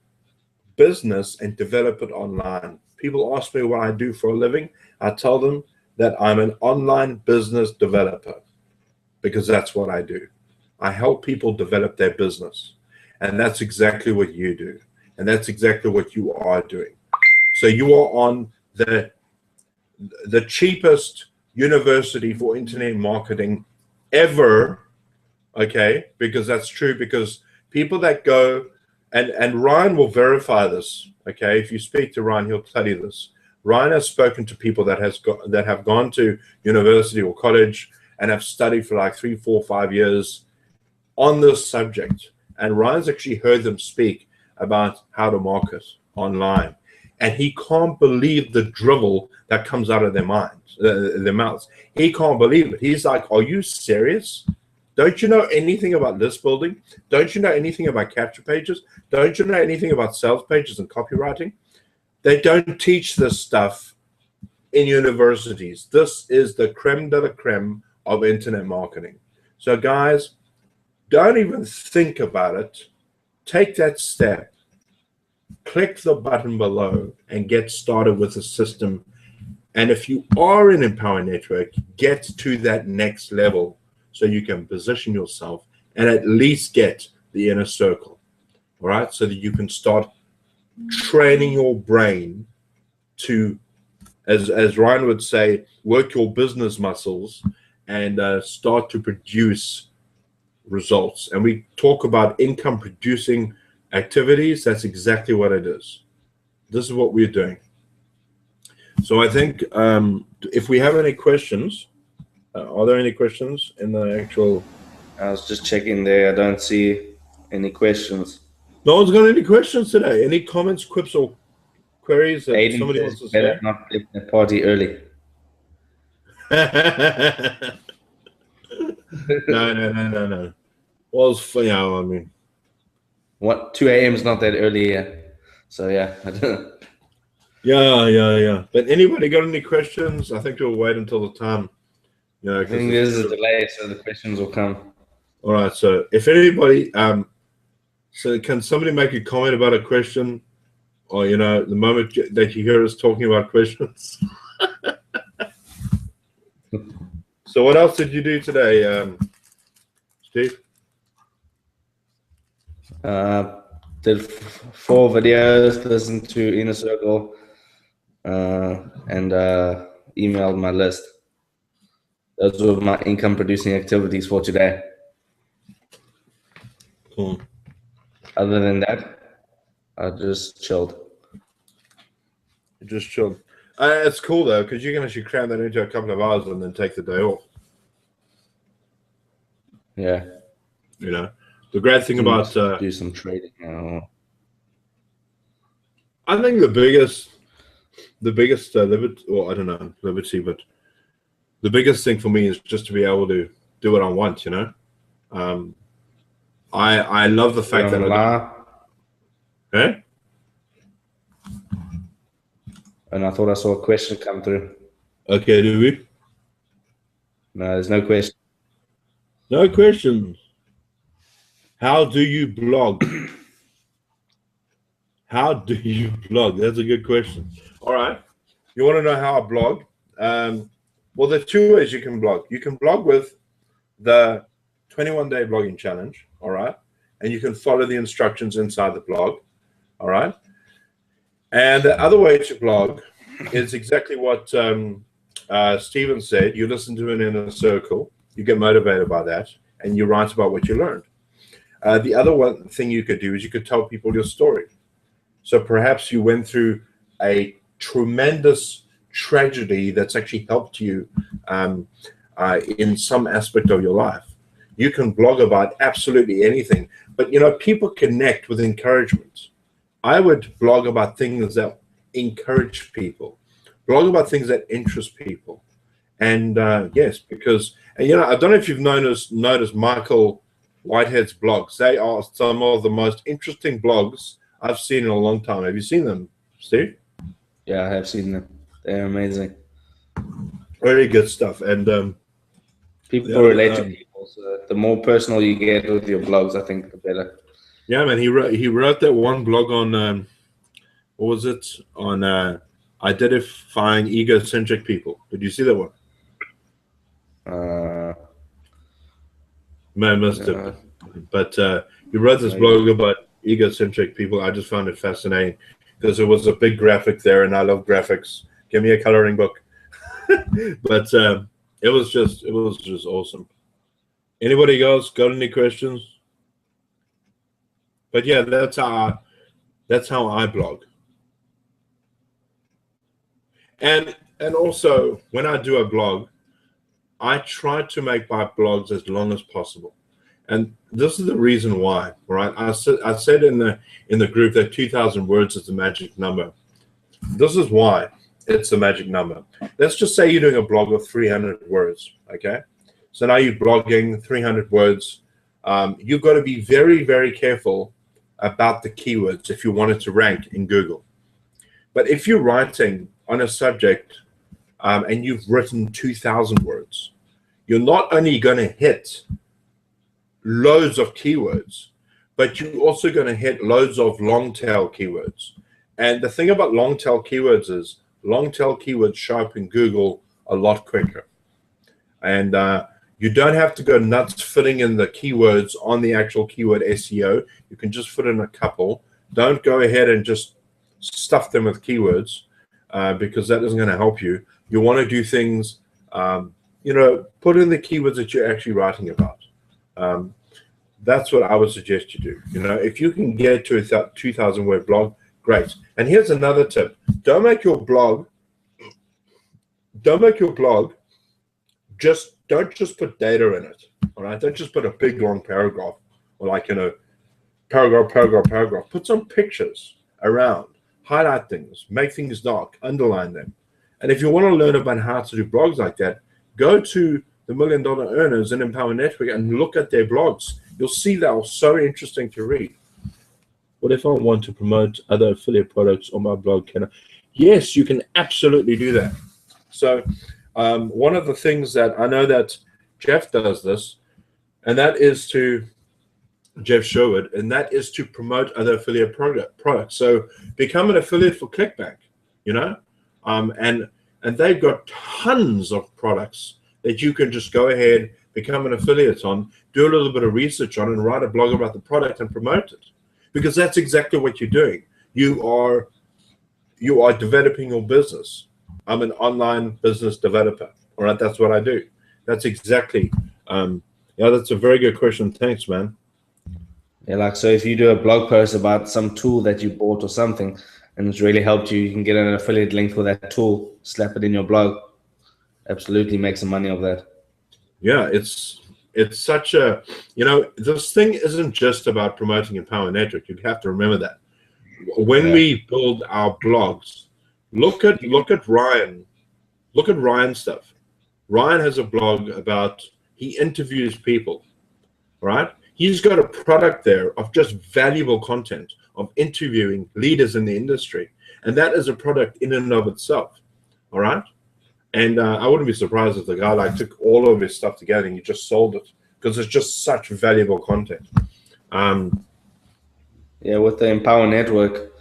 business and develop it online. People ask me what I do for a living. I tell them that I'm an online business developer, because that's what I do. I help people develop their business, and that's exactly what you do, and that's exactly what you are doing. So you are on the cheapest university for internet marketing ever, okay? Because that's true, because people that go, and Ryan will verify this, okay? If you speak to Ryan, he'll tell you this. Ryan has spoken to people that have gone to university or college and have studied for like 3, 4, 5 years on this subject. And Ryan's actually heard them speak about how to market online. And he can't believe the drivel that comes out of their minds, their mouths. He can't believe it. He's like, are you serious? Don't you know anything about list building? Don't you know anything about capture pages? Don't you know anything about sales pages and copywriting? They don't teach this stuff in universities. This is the creme de la creme of internet marketing. So guys, don't even think about it. Take that step. Click the button below and get started with the system. And if you are in Empower Network, get to that next level so you can position yourself and at least get the inner circle. All right, so that you can start training your brain to, as Ryan would say, work your business muscles and start to produce results. And we talk about income producing activities. That's exactly what it is. This is what we're doing. So I think if we have any questions, are there any questions in the actual? I was just checking there. I don't see any questions. No one's got any questions today. Any comments, quips, or queries that Aiden somebody says wants to better say? not leave the party early. No. Well, I mean, What, 2 a.m. is not that early, so yeah. I don't know. Yeah. But anybody got any questions? I think we'll wait until the time. I think there's a delay, so the questions will come. All right. So if anybody, so can somebody make a comment about a question, or the moment that you hear us talking about questions? So what else did you do today, Steve? Did 4 videos, listened to Inner Circle, and emailed my list. Those were my income producing activities for today. Cool. Other than that, I just chilled. Just chilled. It's cool though, because you can actually cram that into a couple of hours and then take the day off. Yeah. The great thing about do some trading now. I think the biggest liberty, or I don't know, liberty, but the biggest thing for me is just to be able to do what I want. I love the fact that And I thought I saw a question come through. Okay, do we? No, there's no question. No questions. How do you blog? How do you blog? That's a good question. All right. You want to know how I blog? Well, there are 2 ways you can blog. You can blog with the 21-day blogging challenge. All right. And you can follow the instructions inside the blog. All right. And the other way to blog is exactly what Stephen said. You listen to an inner circle. You get motivated by that. And you write about what you learned. The other one thing you could do is you could tell people your story. So perhaps you went through a tremendous tragedy that's actually helped you in some aspect of your life. You can blog about absolutely anything. But, people connect with encouragement. I would blog about things that encourage people. Blog about things that interest people. And yes, because, I don't know if you've noticed Michael Whitehead's blogs. They are some of the most interesting blogs I've seen in a long time. Have you seen them, Steve? Yeah, I have seen them. They're amazing. Very good stuff. And people relate to people. So the more personal you get with your blogs, I think the better. Yeah, man. He wrote that one blog on what was it? On identifying egocentric people. Did you see that one? Man, must have. But he wrote this blog about egocentric people. I just found it fascinating because it was a big graphic there, and I love graphics. Give me a coloring book. But it was just awesome. Anybody else got any questions? But yeah, that's how I blog. And also when I do a blog, I try to make my blogs as long as possible. And this is the reason why, right? I said in the group that 2,000 words is the magic number. This is why it's the magic number. Let's just say you're doing a blog of 300 words, okay? So now you're blogging 300 words. You've got to be very, very careful about the keywords if you want it to rank in Google. But if you're writing on a subject and you've written 2,000 words, you're not only going to hit loads of keywords, but you're also going to hit loads of long tail keywords. And the thing about long tail keywords is long tail keywords show up in Google a lot quicker. And you don't have to go nuts fitting in the keywords on the actual keyword SEO. You can just fit in a couple. Don't go ahead and just stuff them with keywords because that isn't going to help you. You want to do things, put in the keywords that you're actually writing about. That's what I would suggest you do. If you can get to a 2,000 word blog, great. And here's another tip. Don't make your blog, don't just put data in it. All right. Don't just put a big long paragraph or paragraph. Put some pictures around, highlight things, make things dark, underline them. And if you want to learn about how to do blogs like that, go to the $1 Million Earners and Empower Network and look at their blogs. You'll see they are so interesting to read. What if I want to promote other affiliate products on my blog? Can I? Yes, you can absolutely do that. So one of the things that I know that Jeff does this, and that is to Jeff Sherwood, and that is to promote other affiliate products. So become an affiliate for ClickBank, and they've got tons of products that you can just go ahead, become an affiliate on, do a little bit of research on, and write a blog about the product and promote it. Because that's exactly what you're doing. You are developing your business. I'm an online business developer. All right, that's what I do. That's exactly. That's a very good question. Thanks, man. Yeah, so if you do a blog post about some tool that you bought or something, and it's really helped you, you can get an affiliate link for that tool, slap it in your blog. Absolutely make some money off that. Yeah, it's such a, this thing isn't just about promoting Empower Network. You have to remember that. When we build our blogs, look at Ryan. Look at Ryan's stuff. Ryan has a blog about, he interviews people, right? He's got a product there of just valuable content, of interviewing leaders in the industry. And that is a product in and of itself, all right? And I wouldn't be surprised if the guy took all of his stuff together and he just sold it because it's just such valuable content. With the Empower Network,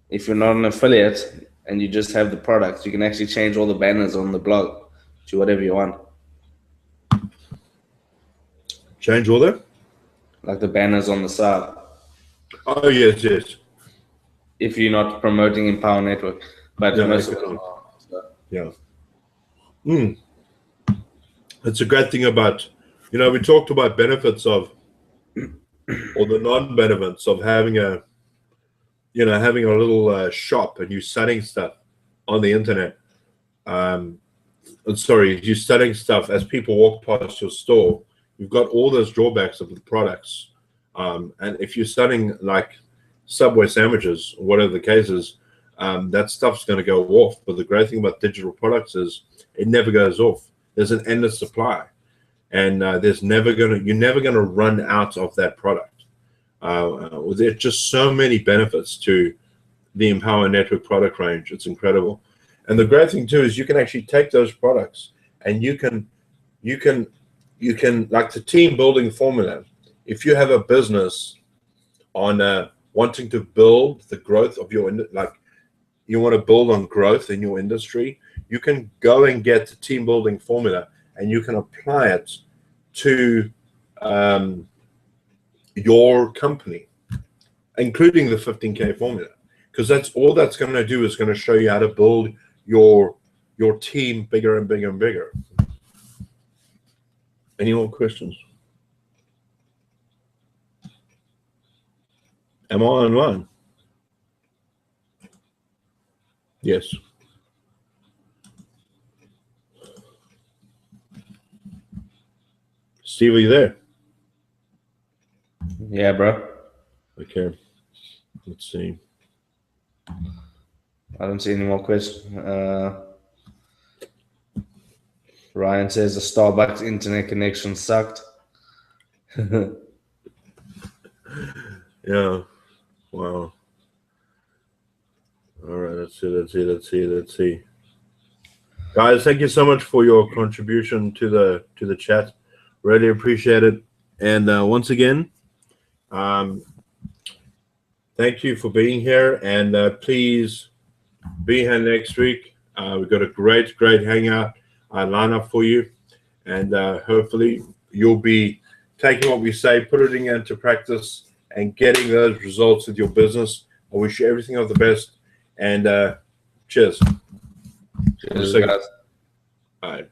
if you're not an affiliate and you just have the product, you can actually change all the banners on the blog to whatever you want. Change all that? Like the banners on the side. Oh, yes. If you're not promoting Empower Network. But most of them are. Yeah. It's a great thing about, we talked about benefits of, or the non-benefits of having a little shop and you selling stuff on the internet. You're selling stuff as people walk past your store. You've got all those drawbacks of the products. And if you're selling like Subway sandwiches, or whatever the case is, that stuff's going to go off. But the great thing about digital products is it never goes off. There's an endless supply, and you're never going to run out of that product. There's just so many benefits to the Empower Network product range. It's incredible. And the great thing too is you can actually take those products and you can like the team building formula. If you have a business on wanting to build the growth of your, you want to build on growth in your industry, you can go and get the team building formula and you can apply it to your company, including the 15K formula, because that's all that's going to do is going to show you how to build your team bigger and bigger and bigger. Any more questions? Am I online? Yes. Steve, are you there? Yeah, bro. Okay. Let's see. I don't see any more questions. Ryan says the Starbucks internet connection sucked. Yeah. Wow. All right. Let's see. Guys, thank you so much for your contribution to the chat. Really appreciate it. And once again, thank you for being here. And please be here next week. We've got a great hangout lineup for you. And hopefully you'll be taking what we say, putting it into practice, and getting those results with your business. I wish you everything of the best. And cheers. Cheers, guys. All right.